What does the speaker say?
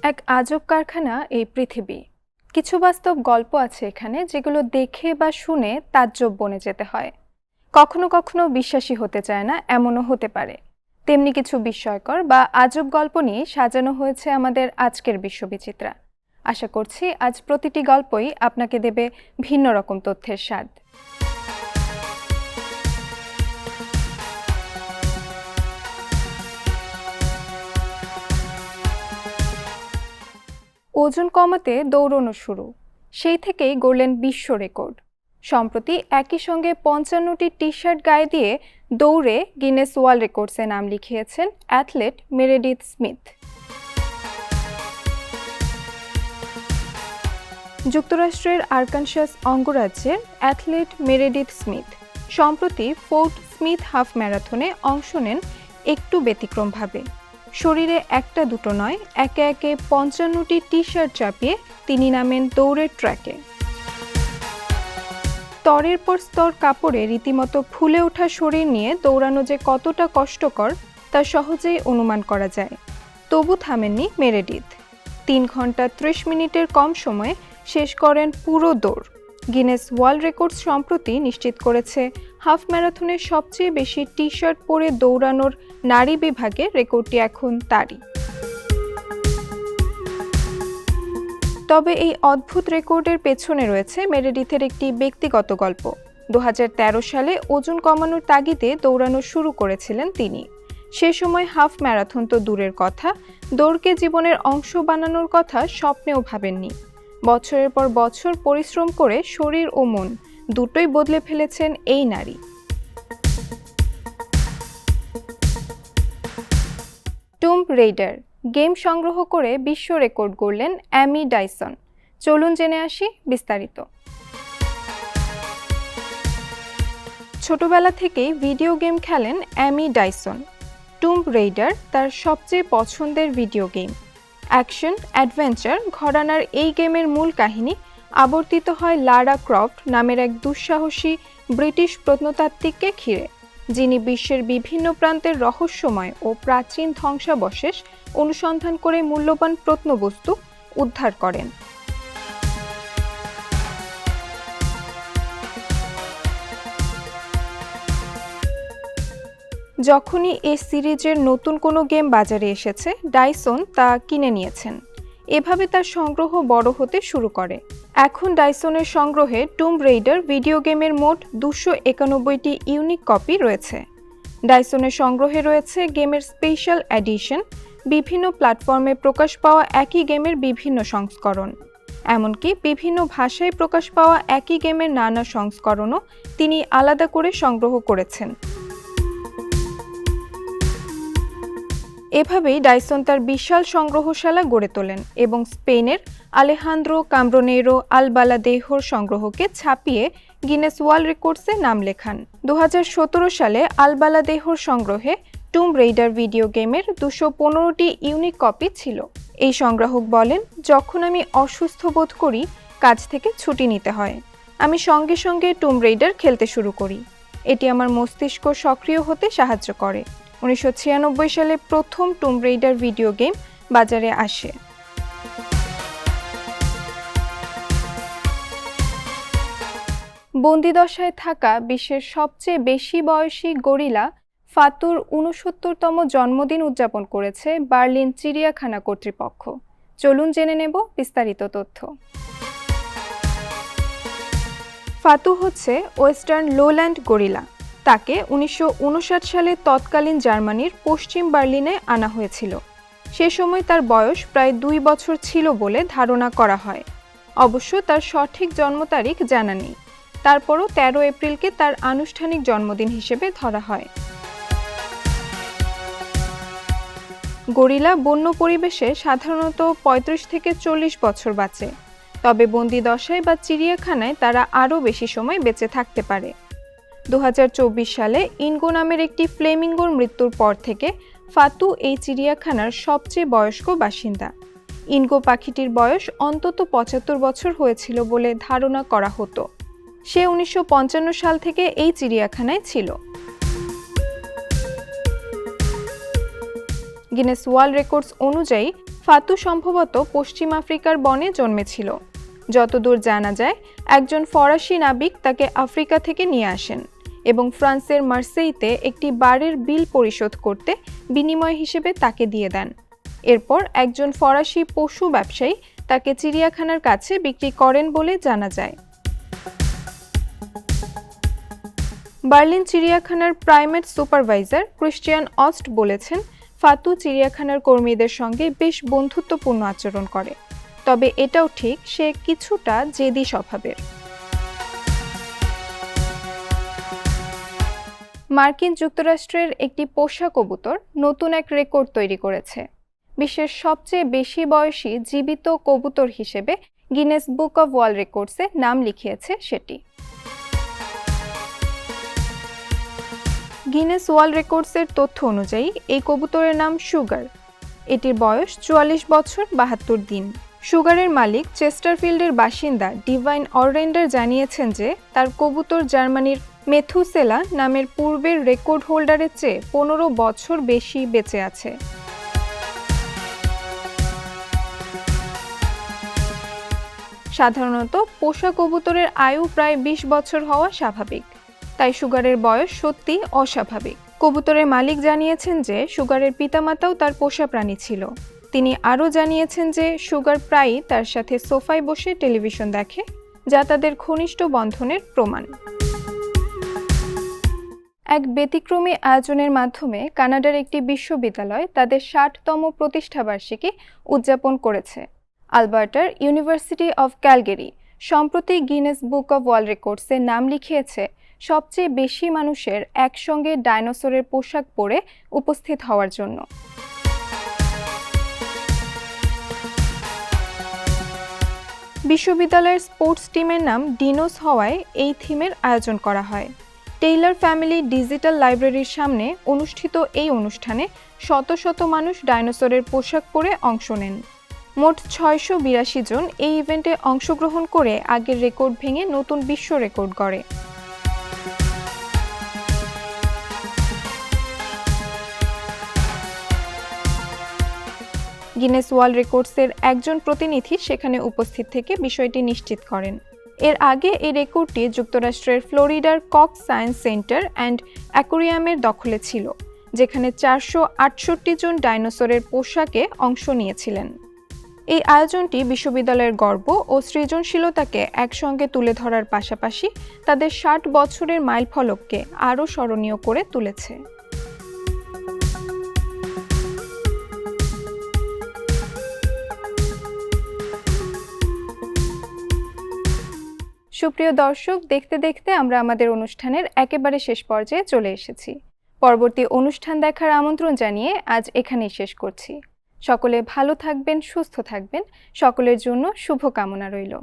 এক আজব কারখানা এই পৃথিবী। কিছু বাস্তব গল্প আছে এখানে, যেগুলো দেখে বা শুনে তাজ্জব বনে যেতে হয়। কখনো কখনো বিশ্বাসী হতে চায় না, এমনও হতে পারে। তেমনি কিছু বিস্ময়কর বা আজব গল্প নিয়ে সাজানো হয়েছে আমাদের আজকের বিশ্ববিচিত্রা। আশা করছি আজ প্রতিটি গল্পই আপনাকে দেবে ভিন্ন রকম তথ্যের স্বাদ। ওজন কমাতে দৌড়ানো শুরু, সেই থেকেই গড়লেন বিশ্ব রেকর্ড। সম্প্রতি একই সঙ্গে ৫৫টি টি শার্ট গায়ে দিয়ে দৌড়ে গিনেস ওয়ার্ল্ড রেকর্ডসে নাম লিখিয়েছেন অ্যাথলেট মেরেডিথ স্মিথ। যুক্তরাষ্ট্রের আরকানসাস অঙ্গরাজ্যের অ্যাথলেট মেরেডিথ স্মিথ সম্প্রতি ফোর্ট স্মিথ হাফ ম্যারাথনে অংশ নেন একটু ব্যতিক্রমভাবে। শরীরে একটা দুটো নয়, একে একে ৫৫টি টি শার্ট চাপিয়ে তিনি নামেন দৌড়ের ট্র্যাকে। স্তরের পর স্তর কাপড়ে রীতিমতো ফুলে ওঠা শরীর নিয়ে দৌড়ানো যে কতটা কষ্টকর তা সহজেই অনুমান করা যায়। তবু থামেননি মেরেডিথ। ৩ ঘন্টা ৩০ মিনিটের কম সময়ে শেষ করেন পুরো দৌড়। গিনেস ওয়ার্ল্ড রেকর্ডস সম্প্রতি নিশ্চিত করেছে হাফ ম্যারাথনের সবচেয়ে বেশি টি শার্ট পরে দৌড়ানোর নারী বিভাগে রেকর্ডটি এখন তারই। তবে এই অদ্ভুত রেকর্ডের পেছনে রয়েছে মেরেডিথের একটি ব্যক্তিগত গল্প। ২০১৩ সালে ওজন কমানোর তাগিদে দৌড়ানো শুরু করেছিলেন তিনি। সে সময় হাফ ম্যারাথন তো দূরের কথা, দৌড়কে জীবনের অংশ বানানোর কথা স্বপ্নেও ভাবেননি। বছরের পর বছর পরিশ্রম করে শরীর ও মন দুটোই বদলে ফেলেছেন এই নারী। টুম্ব রেইডার গেম সংগ্রহ করে বিশ্ব রেকর্ড গড়লেন অ্যামি ডাইসন। চলুন জেনে আসি বিস্তারিত। ছোটবেলা থেকেই ভিডিও গেম খেলেন অ্যামি ডাইসন। টুম্ব রেইডার তার সবচেয়ে পছন্দের ভিডিও গেম। অ্যাকশন অ্যাডভেঞ্চার ঘরানার এই গেমের মূল কাহিনী আবর্তিত হয় লারা ক্রফট নামের এক দুঃসাহসী ব্রিটিশ প্রত্নতাত্ত্বিককে ঘিরে, যিনি বিশ্বের বিভিন্ন প্রান্তের রহস্যময় ও প্রাচীন ধ্বংসাবশেষ অনুসন্ধান করে মূল্যবান প্রত্নবস্তু উদ্ধার করেন। যখনই এই সিরিজের নতুন কোনো গেম বাজারে এসেছে, ডাইসন তা কিনে নিয়েছেন। এভাবে তার সংগ্রহ বড় হতে শুরু করে। এখন ডাইসনের সংগ্রহে টুম্ব রেইডার ভিডিও গেমের মোট ২৯১টি ইউনিক কপি রয়েছে। ডাইসনের সংগ্রহে রয়েছে গেমের স্পেশাল এডিশন, বিভিন্ন প্ল্যাটফর্মে প্রকাশ পাওয়া একই গেমের বিভিন্ন সংস্করণ, এমনকি বিভিন্ন ভাষায় প্রকাশ পাওয়া একই গেমের নানা সংস্করণও তিনি আলাদা করে সংগ্রহ করেছেন। এভাবেই ডাইসন তার বিশাল সংগ্রহশালা গড়ে তোলেন এবং স্পেনের আলেহান্দ্রো কামব্রোনেরো আলবালাদেহোর সংগ্রহকে ছাপিয়ে গিনেস ওয়ার্ল্ড রেকর্ডসে নাম লেখান। ২০১৭ সালে আলবালাদেহোর সংগ্রহে টুম্ব রেইডার ভিডিও গেমের ২১৫টি ইউনিক কপি ছিল। এই সংগ্রাহক বলেন, যখন আমি অসুস্থ বোধ করি, কাজ থেকে ছুটি নিতে হয়, আমি সঙ্গে সঙ্গে টুম্ব রেইডার খেলতে শুরু করি। এটি আমার মস্তিষ্ক সক্রিয় হতে সাহায্য করে। ১৯৯৬ সালে প্রথম টুম্ব রেইডার ভিডিও গেম বাজারে আসে। বন্দিদশায় থাকা বিশ্বের সবচেয়ে বেশি বয়সী গরিলা ফাতুর ৬৯তম জন্মদিন উদযাপন করেছে বার্লিন চিড়িয়াখানা কর্তৃপক্ষ। চলুন জেনে নেব বিস্তারিত তথ্য। ফাতু হচ্ছে ওয়েস্টার্ন লোল্যান্ড গরিলা। তাকে ১৯৫৯ সালে তৎকালীন জার্মানির পশ্চিম বার্লিনে আনা হয়েছিল। সে সময় তার বয়স প্রায় ২ বছর ছিল বলে ধারণা করা হয়। অবশ্য তার সঠিক জন্ম তারিখ জানা নেই। তারপরও ১৩ এপ্রিলকে তার আনুষ্ঠানিক জন্মদিন হিসেবে ধরা হয়। গরিলা বন্য পরিবেশে সাধারণত ৩৫ থেকে ৪০ বছর বাঁচে, তবে বন্দিদশায় বা চিড়িয়াখানায় তারা আরও বেশি সময় বেঁচে থাকতে পারে। ২০২৪ সালে ইনগো নামের একটি ফ্লেমিঙ্গোর মৃত্যুর পর থেকে ফাতু এই চিড়িয়াখানার সবচেয়ে বয়স্ক বাসিন্দা। ইনগো পাখিটির বয়স অন্তত ৭৫ বছর হয়েছিল বলে ধারণা করা হতো। সে ১৯৫৫ সাল থেকে এই চিড়িয়াখানায় ছিল। গিনেস ওয়ার্ল্ড রেকর্ডস অনুযায়ী ফাতু সম্ভবত পশ্চিম আফ্রিকার বনে জন্মেছিল। যতদূর জানা যায়, একজন ফরাসি নাবিক তাকে আফ্রিকা থেকে নিয়ে আসেন এবং ফ্রান্সের মার্সেইতে একটি বারের বিল পরিশোধ করতে বিনিময় হিসেবে তাকে দিয়ে দেন। এরপর একজন ফরাসি পশু ব্যবসায়ী তাকে চিড়িয়াখানার কাছে বিক্রি করেন বলে জানা যায়। বার্লিন চিড়িয়াখানার প্রাইমেট সুপারভাইজার ক্রিশ্চিয়ান অস্ট বলেছেন, ফাতু চিড়িয়াখানার কর্মীদের সঙ্গে বেশ বন্ধুত্বপূর্ণ আচরণ করে, তবে এটাও ঠিক সে কিছুটা জেদি স্বভাবের। মার্কিন যুক্তরাষ্ট্রের একটি পোষা কবুতর নতুন এক রেকর্ড তৈরি করেছে। বিশ্বের সবচেয়ে বেশি বয়সী জীবিত কবুতর হিসেবে গিনেস বুক অব ওয়ার্ল্ড রেকর্ডসে নাম লিখিয়েছে সেটি। গিনেস ওয়ার্ল্ড রেকর্ডসের তথ্য অনুযায়ী এই কবুতরের নাম সুগার। এটির বয়স 44 বছর 72 দিন। সুগারের মালিক চেস্টারফিল্ডের বাসিন্দা ডিভাইন অররেন্ডার জানিয়েছেন যে তার কবুতর জার্মানির মেথুসেলা নামের পূর্বের রেকর্ড হোল্ডারের চেয়ে 15 বছর বেশি বেঁচে আছে। সাধারণত পোষা কবুতরের আয়ু প্রায় 20 বছর হওয়া স্বাভাবিক, তাই সুগারের বয়স সত্যি অস্বাভাবিক। কবুতরের মালিক জানিয়েছেন যে সুগারের পিতামাতাও তার পোষা প্রাণী ছিল। তিনি আরও জানিয়েছেন যে সুগার প্রায়ই তার সাথে সোফায় বসে টেলিভিশন দেখে, যা তাদের ঘনিষ্ঠ বন্ধনের প্রমাণ। এক ব্যতিক্রমী আয়োজনের মাধ্যমে কানাডার একটি বিশ্ববিদ্যালয় তাদের 60তম প্রতিষ্ঠাবার্ষিকী উদযাপন করেছে। আলবার্টার ইউনিভার্সিটি অফ ক্যালগেরি সম্প্রতি গিনেস বুক অব ওয়ার্ল্ড রেকর্ডসে নাম লিখিয়েছে সবচেয়ে বেশি মানুষের একসঙ্গে ডাইনোসরের পোশাক পরে উপস্থিত হওয়ার জন্য। বিশ্ববিদ্যালয়ের স্পোর্টস টিমের নাম ডিনোস হওয়ায় এই থিমের আয়োজন করা হয়। টেইলর ফ্যামিলি ডিজিটাল লাইব্রেরির সামনে অনুষ্ঠিত এই অনুষ্ঠানে শত শত মানুষ ডাইনোসরের পোশাক পরে অংশ নেন। মোট 682 জন এই ইভেন্টে অংশগ্রহণ করে আগের রেকর্ড ভেঙে নতুন বিশ্ব রেকর্ড গড়ে। গিনেস ওয়ার্ল্ড রেকর্ডসের একজন প্রতিনিধি সেখানে উপস্থিত থেকে বিষয়টি নিশ্চিত করেন। এর আগে এই রেকর্ডটি যুক্তরাষ্ট্রের ফ্লোরিডার কক্স সায়েন্স সেন্টার অ্যান্ড অ্যাকোয়ারিয়ামের দখলে ছিল, যেখানে 468 জন ডাইনোসরের পোশাকে অংশ নিয়েছিলেন। এই আয়োজনটি বিশ্ববিদ্যালয়ের গর্ব ও সৃজনশীলতাকে একসঙ্গে তুলে ধরার পাশাপাশি তাদের 60 বছরের মাইলফলককে আরও স্মরণীয় করে তুলেছে। সুপ্রিয় দর্শক, দেখতে দেখতে আমরা আমাদের অনুষ্ঠানের একেবারে শেষ পর্যায়ে চলে এসেছি। পরবর্তী অনুষ্ঠান দেখার আমন্ত্রণ জানিয়ে আজ এখানেই শেষ করছি। সকলে ভালো থাকবেন, সুস্থ থাকবেন। সকলের জন্য শুভকামনা রইল।